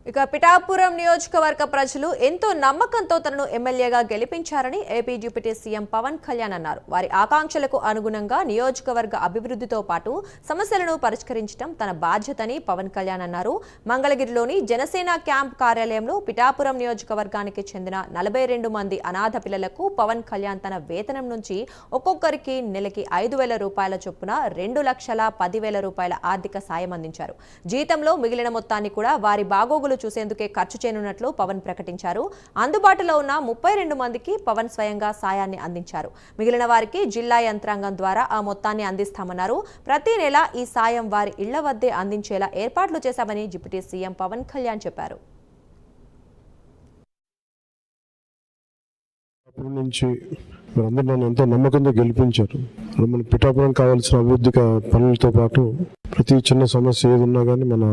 ఇక పిఠాపురం నియోజకవర్గ ప్రజలు ఎంతో నమ్మకంతో తనను ఎమ్మెల్యేగా గెలిపించారని AP deputy CM Pawan Kalyan అన్నారు. వారి ఆకాంక్షలకు అనుగుణంగా నియోజకవర్గ అభివృద్ధితో పాటు సమస్యలను పరిష్కరించడం తన బాధ్యతని పవన్ కళ్యాణ్ అన్నారు. మంగళగిరిలోని జనసేన క్యాంప్ కార్యాలయంలో పిఠాపురం నియోజకవర్గానికి చెందిన 42 మంది అనాథ పిల్లలకు పవన్ కళ్యాణ్ తన వేతనం నుంచి ఒక్కొక్కరికి నెలకి 5,000 రూపాయల చొప్పున 2,10,000 రూపాయల ఆర్థిక సాయం అందించారు. జీతంలో మిగిలిన మొత్తాన్ని కూడా వారి బాగోగులు చూసేందుకే ఖర్చు చేయనున్నట్లు పవన్ ప్రకటించారు. అందుబాటులో ఉన్న 32 మందికి పవన్ స్వయంగా సాయాన్ని అందించారు. మిగిలిన వారికి జిల్లా యంత్రాంగం ద్వారా ఆ మొత్తాన్ని అందిస్తామన్నారు. ప్రతి నెల ఈ సాయం వారి ఇళ్ల వద్దే అందించేలా ఏర్పాట్లు చేశామని డిప్యూటీ సీఎం పవన్ కళ్యాణ్ చెప్పారు. మీరందరూ నన్ను ఎంతో నమ్మకంతో గెలిపించారు. మన పిఠాపురం కావాల్సిన అభివృద్ధి పనులతో పాటు ప్రతి చిన్న సమస్య ఏది ఉన్నా కానీ మన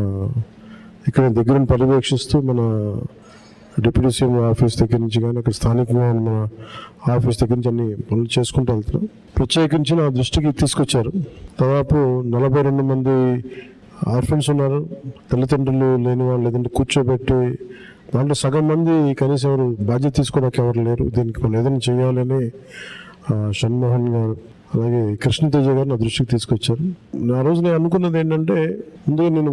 ఇక్కడ దగ్గర పర్యవేక్షిస్తూ మన డిప్యూటీ సీఎం ఆఫీస్ దగ్గర నుంచి కానీ అక్కడ స్థానికంగా మన ఆఫీస్ దగ్గర నుంచి అన్ని పనులు చేసుకుంటూ వెళ్తున్నాం. ప్రత్యేకించి నా దృష్టికి తీసుకొచ్చారు. దాదాపు 42 మంది ఆర్ఫన్స్ ఉన్నారు. తల్లిదండ్రులు లేని వాళ్ళు లేదంటే కూర్చోబెట్టి దాంట్లో సగం మంది కనీసం ఎవరు బాధ్యత తీసుకోవడానికి ఎవరు లేరు. దీనికి మనం ఏదైనా చేయాలని షణ్మోహన్ గారు అలాగే కృష్ణతేజ గారు నా దృష్టికి తీసుకొచ్చారు. ఆ రోజు నేను అనుకున్నది ఏంటంటే ముందుగా నేను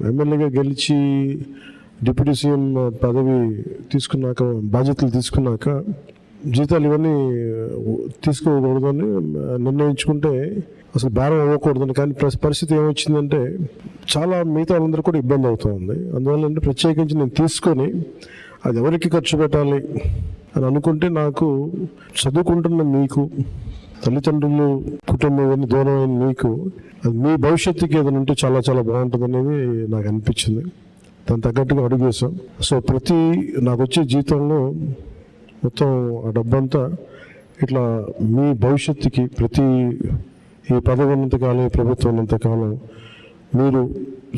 ఎమ్మెల్యేగా గెలిచి డిప్యూటీ సీఎం పదవి తీసుకున్నాక బాధ్యతలు తీసుకున్నాక జీతాలు ఇవన్నీ తీసుకోకూడదని నిర్ణయించుకుంటే అసలు భారం అవ్వకూడదని. కానీ పరిస్థితి ఏమొచ్చిందంటే చాలా మిగతా వాళ్ళందరూ కూడా ఇబ్బంది అవుతూ ఉంది. అందువల్ల అంటే ప్రత్యేకించి నేను తీసుకొని అది ఎవరికి ఖర్చు పెట్టాలి అని అనుకుంటే నాకు చదువుకుంటున్న మీకు తల్లిదండ్రులు కుటుంబం ఇవన్నీ దూరమైన మీకు అది మీ భవిష్యత్తుకి ఏదైనా ఉంటే చాలా చాలా బాగుంటుంది అనేది నాకు అనిపించింది. దాని తగ్గట్టుగా అడుగు వేసాం. సో ప్రతి నాకు వచ్చే జీతంలో మొత్తం ఆ డబ్బంతా ఇట్లా మీ భవిష్యత్తుకి ప్రతి ఈ పదవి ఉన్నంతకాలం ప్రభుత్వం ఉన్నంతకాలం మీరు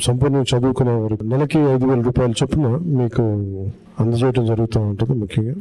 సంపూర్ణంగా చదువుకునే వరకు నెలకి 5,000 రూపాయల చొప్పున మీకు అందజేయడం జరుగుతూ ఉంటుంది. ముఖ్యంగా